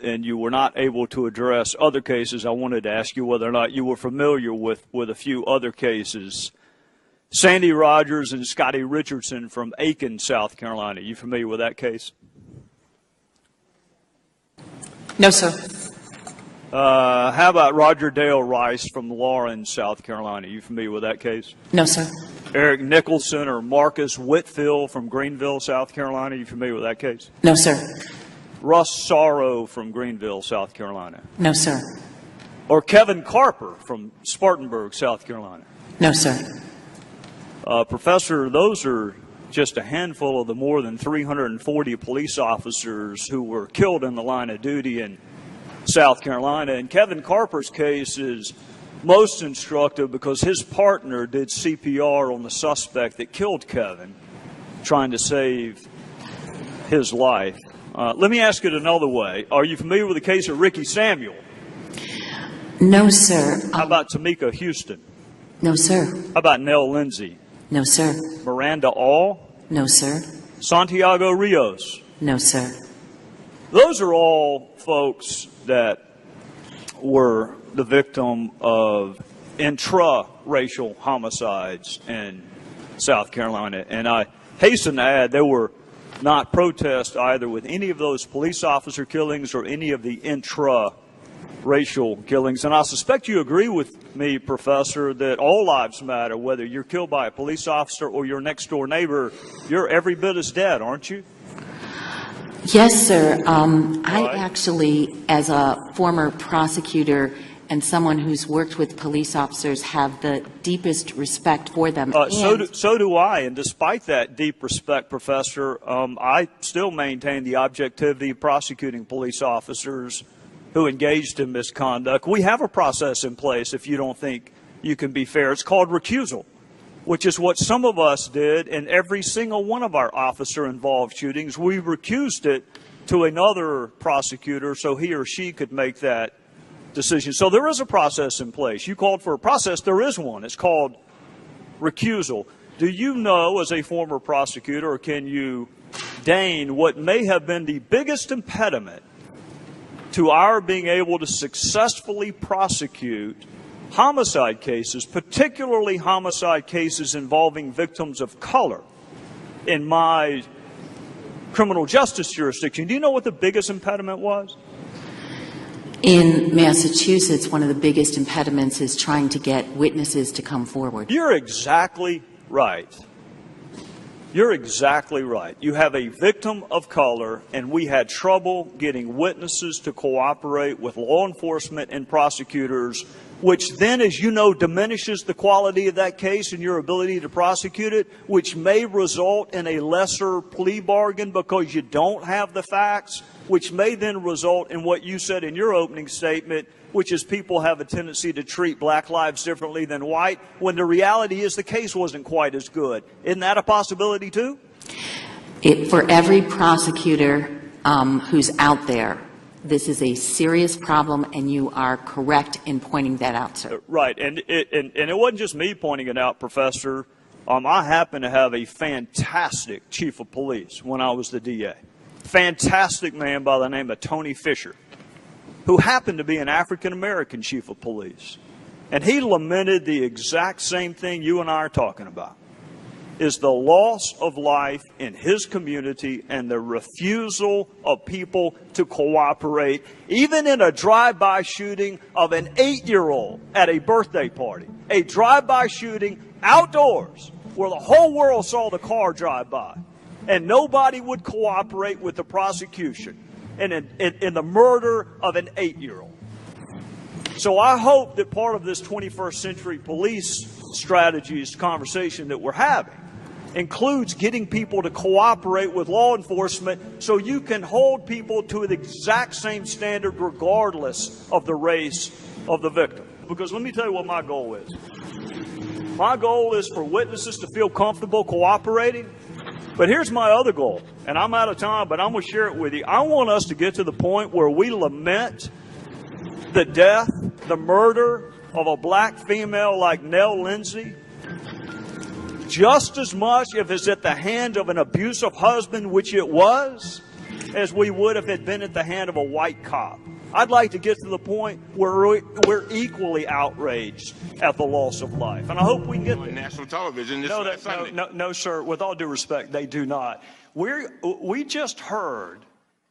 and you were not able to address other cases, I wanted to ask you whether or not you were familiar with a few other cases. Sandy Rogers and Scotty Richardson from Aiken, South Carolina. You familiar with that case? No, sir. How about Roger Dale Rice from Lawrence, South Carolina? You familiar with that case? No, sir. Eric Nicholson or Marcus Whitfield from Greenville, South Carolina. You familiar with that case? No, sir. Russ Sorrow from Greenville, South Carolina. No, sir. Or Kevin Carper from Spartanburg, South Carolina. No, sir. Professor, those are just a handful of the more than 340 police officers who were killed in the line of duty in South Carolina. And Kevin Carper's case is most instructive because his partner did CPR on the suspect that killed Kevin, trying to save his life. Let me ask it another way. Are you familiar with the case of Ricky Samuel? No, sir. How about Tamika Houston? No, sir. How about Nell Lindsay? No, sir. Miranda All? No, sir. Santiago Rios? No, sir. Those are all folks that were the victim of intra-racial homicides in South Carolina. And I hasten to add there were not protests either with any of those police officer killings or any of the intra-racial killings. And I suspect you agree with me, Professor, that all lives matter, whether you're killed by a police officer or your next-door neighbor. You're every bit as dead, aren't you? Yes, sir. I actually, as a former prosecutor and someone who's worked with police officers, have the deepest respect for them. So do I. And despite that deep respect, Professor, I still maintain the objectivity of prosecuting police officers who engaged in misconduct. We have a process in place if you don't think you can be fair. It's called recusal, which is what some of us did in every single one of our officer-involved shootings. We recused it to another prosecutor so he or she could make that decision. So there is a process in place. You called for a process. There is one. It's called recusal. Do you know, as a former prosecutor, or can you deign what may have been the biggest impediment to our being able to successfully prosecute homicide cases, particularly homicide cases involving victims of color, in my criminal justice jurisdiction? Do you know what the biggest impediment was? In Massachusetts, one of the biggest impediments is trying to get witnesses to come forward. You're exactly right. You're exactly right. You have a victim of color, and we had trouble getting witnesses to cooperate with law enforcement and prosecutors, which then, as you know, diminishes the quality of that case and your ability to prosecute it, which may result in a lesser plea bargain because you don't have the facts, which may then result in what you said in your opening statement, which is people have a tendency to treat black lives differently than white, when the reality is the case wasn't quite as good. Isn't that a possibility too? For every prosecutor who's out there, this is a serious problem, and you are correct in pointing that out, sir. Right, and it wasn't just me pointing it out, Professor. I happen to have a fantastic chief of police when I was the DA. Fantastic man by the name of Tony Fisher, who happened to be an African-American chief of police. And he lamented the exact same thing you and I are talking about, is the loss of life in his community and the refusal of people to cooperate, even in a drive-by shooting of an 8-year-old at a birthday party. A drive-by shooting outdoors where the whole world saw the car drive by. And nobody would cooperate with the prosecution in the murder of an 8-year-old. So I hope that part of this 21st century police strategies conversation that we're having includes getting people to cooperate with law enforcement so you can hold people to the exact same standard regardless of the race of the victim. Because let me tell you what my goal is. My goal is for witnesses to feel comfortable cooperating. But here's my other goal, and I'm out of time, but I'm going to share it with you. I want us to get to the point where we lament the death, the murder of a black female like Nell Lindsay, just as much if it's at the hand of an abusive husband, which it was, as we would if it had been at the hand of a white cop. I'd like to get to the point where we're equally outraged at the loss of life, and I hope we can get there. On national television this Sunday. No, sir. With all due respect, they do not. We just heard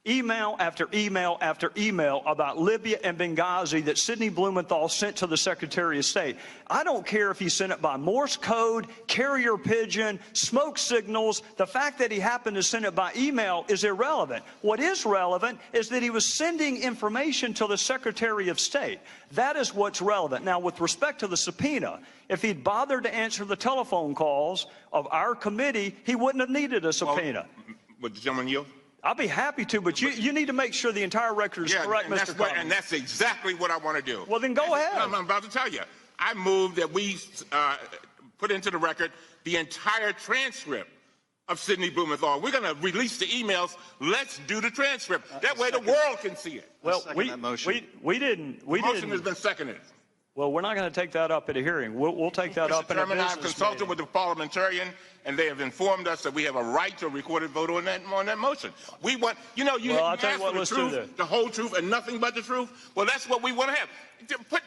email after email after email about Libya and Benghazi that Sidney Blumenthal sent to the Secretary of State. I don't care if he sent it by Morse code, carrier pigeon, smoke signals. The fact that he happened to send it by email is irrelevant. What is relevant is that he was sending information to the Secretary of State. That is what's relevant. Now, with respect to the subpoena, if he'd bothered to answer the telephone calls of our committee, he wouldn't have needed a subpoena. Would the gentleman yield? I'll be happy to, but you need to make sure the entire record is correct, Mr. Cummings. And that's exactly what I want to do. Well, then go ahead. I'm about to tell you. I move that we put into the record the entire transcript of Sidney Blumenthal. We're going to release the emails. Let's do the transcript. That way the world can see it. Well, we didn't. The motion has been seconded. Well, we're not going to take that up at a hearing. We'll take that up in a business meeting. I've consulted with the parliamentarian, and they have informed us that we have a right to a recorded vote on that motion. We want, you ask for the truth, the whole truth, and nothing but the truth. Well, that's what we want to have.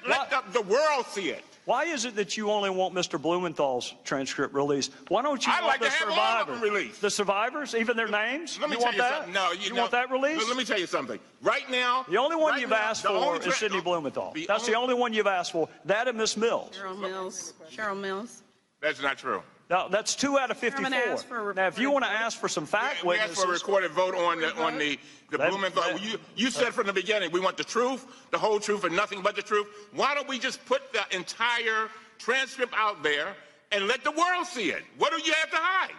Let the world see it. Why is it that you only want Mr. Blumenthal's transcript released? Why don't you want the survivors? Released. The survivors, even their names? Let me tell you something. No, you want that released? Let me tell you something. Right now, the only one you've asked for is Sidney Blumenthal. That's the only one you've asked for. That and Miss Mills. Cheryl Mills. That's not true. No, that's 2 out of 54. Now, if you want to ask for some fact witnesses, we asked for a recorded vote on the Blumenthal. You said from the beginning we want the truth, the whole truth, and nothing but the truth. Why don't we just put the entire transcript out there and let the world see it? What do you have to hide?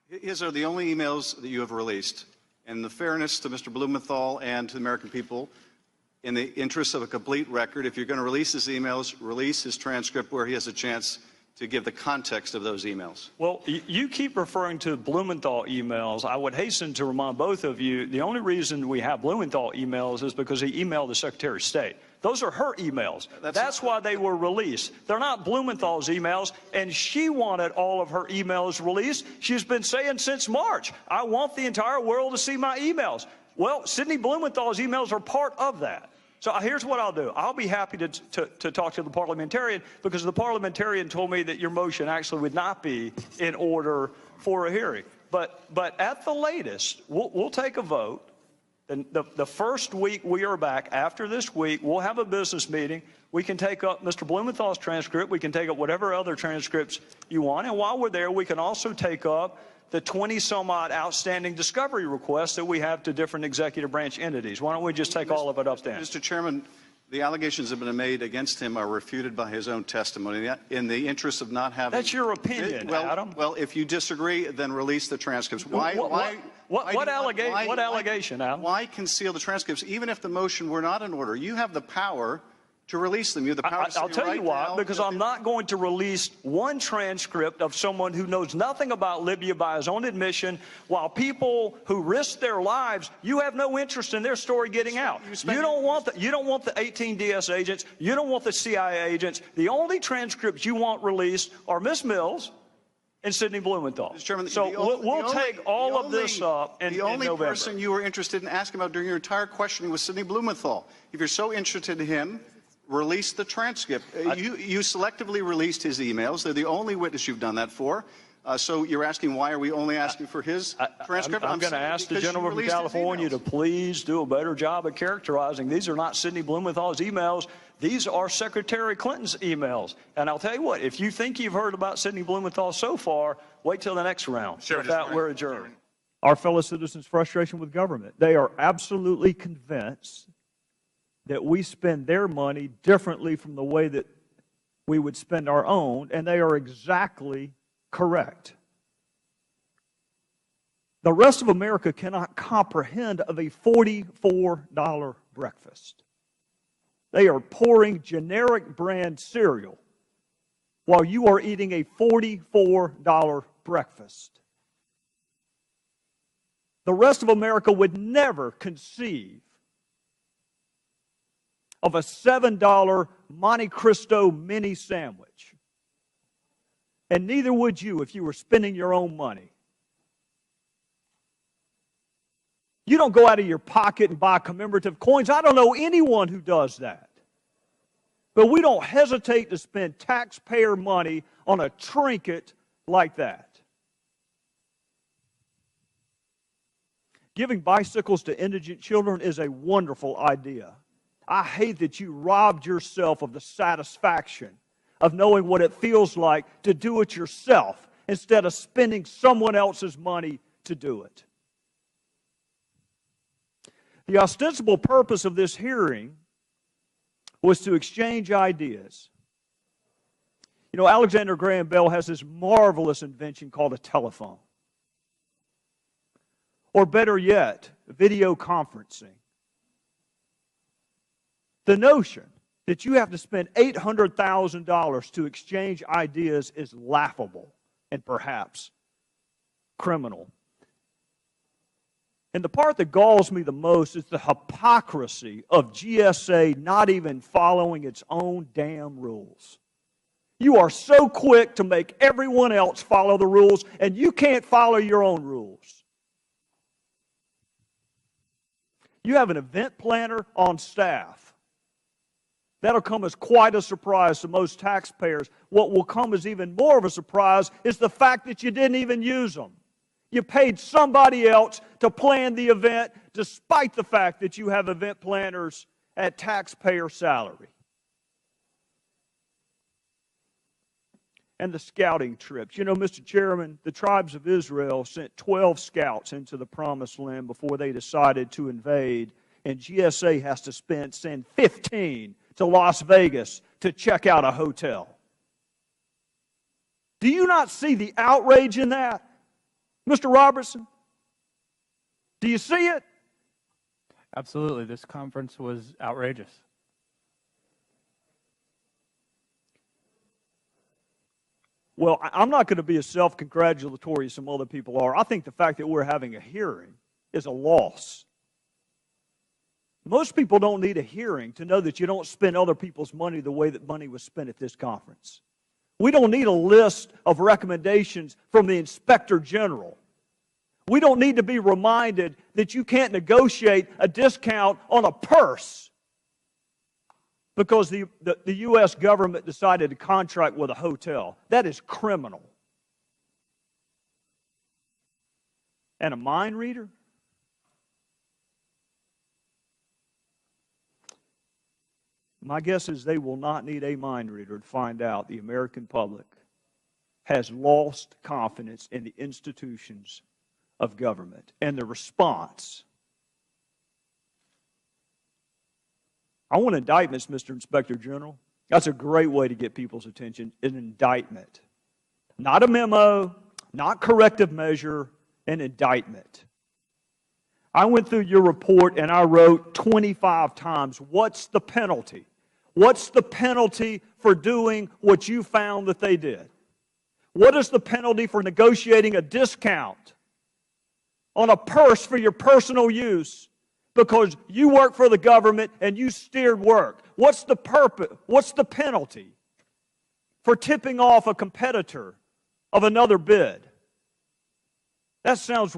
His are the only emails that you have released. And the fairness to Mr. Blumenthal and to the American people, in the interest of a complete record, if you're going to release his emails, release his transcript where he has a chance to give the context of those emails. Well, you keep referring to Blumenthal emails. I would hasten to remind both of you, the only reason we have Blumenthal emails is because he emailed the Secretary of State. Those are her emails. That's why they were released. They're not Blumenthal's emails, and she wanted all of her emails released. She's been saying since March, I want the entire world to see my emails. Well, Sidney Blumenthal's emails are part of that. So here's what I'll do. I'll be happy to talk to the parliamentarian, because the parliamentarian told me that your motion actually would not be in order for a hearing. But at the latest, we'll take a vote. And the first week we are back, after this week, we'll have a business meeting. We can take up Mr. Blumenthal's transcript. We can take up whatever other transcripts you want. And while we're there, we can also take up the 20-some-odd outstanding discovery requests that we have to different executive branch entities. Why don't we just take all of it up then? Mr. Chairman, the allegations that have been made against him are refuted by his own testimony. In the interest of not having... That's your opinion, Adam. Well, if you disagree, then release the transcripts. What allegation, Adam? Why conceal the transcripts, even if the motion were not in order? You have the power to release them. You have the power to say I'll tell you why, because I'm not going to release one transcript of someone who knows nothing about Libya by his own admission, while people who risk their lives, you have no interest in their story getting out. You don't want the 18 DS agents. You don't want the CIA agents. The only transcripts you want released are Miss Mills and Sidney Blumenthal. Mr. Chairman, so we'll take all of this up in November. The only person you were interested in asking about during your entire questioning was Sidney Blumenthal. If you're so interested in him, release the transcript. You selectively released his emails. They're the only witness you've done that for. So you're asking, why are we only asking for his transcript? I'm going to ask the gentleman from California to please do a better job of characterizing. These are not Sidney Blumenthal's emails. These are Secretary Clinton's emails. And I'll tell you what, if you think you've heard about Sidney Blumenthal so far, wait till the next round. Sure, with that, we're adjourned. Our fellow citizens' frustration with government. They are absolutely convinced that we spend their money differently from the way that we would spend our own, and they are exactly correct. The rest of America cannot comprehend of a $44 breakfast. They are pouring generic brand cereal while you are eating a $44 breakfast. The rest of America would never conceive of a $7 Monte Cristo mini sandwich. And neither would you if you were spending your own money. You don't go out of your pocket and buy commemorative coins. I don't know anyone who does that. But we don't hesitate to spend taxpayer money on a trinket like that. Giving bicycles to indigent children is a wonderful idea. I hate that you robbed yourself of the satisfaction of knowing what it feels like to do it yourself instead of spending someone else's money to do it. The ostensible purpose of this hearing was to exchange ideas. You know, Alexander Graham Bell has this marvelous invention called a telephone. Or better yet, video conferencing. The notion that you have to spend $800,000 to exchange ideas is laughable and perhaps criminal. And the part that galls me the most is the hypocrisy of GSA not even following its own damn rules. You are so quick to make everyone else follow the rules, and you can't follow your own rules. You have an event planner on staff. That'll come as quite a surprise to most taxpayers. What will come as even more of a surprise is the fact that you didn't even use them. You paid somebody else to plan the event despite the fact that you have event planners at taxpayer salary. And the scouting trips. You know, Mr. Chairman, the tribes of Israel sent 12 scouts into the Promised Land before they decided to invade, and GSA has to send 15 to Las Vegas to check out a hotel. Do you not see the outrage in that? Mr. Robertson, do you see it? Absolutely. This conference was outrageous. Well, I'm not going to be as self-congratulatory as some other people are. I think the fact that we're having a hearing is a loss. Most people don't need a hearing to know that you don't spend other people's money the way that money was spent at this conference. We don't need a list of recommendations from the Inspector General. We don't need to be reminded that you can't negotiate a discount on a purse because the U.S. government decided to contract with a hotel. That is criminal. And a mind reader? My guess is they will not need a mind reader to find out the American public has lost confidence in the institutions of government. And the response, I want indictments, Mr. Inspector General. That's a great way to get people's attention, an indictment. Not a memo, not corrective measure, an indictment. I went through your report and I wrote 25 times, what's the penalty? What's the penalty for doing what you found that they did? What is the penalty for negotiating a discount on a purse for your personal use because you work for the government and you steered work? What's the purpose? What's the penalty for tipping off a competitor of another bid? That sounds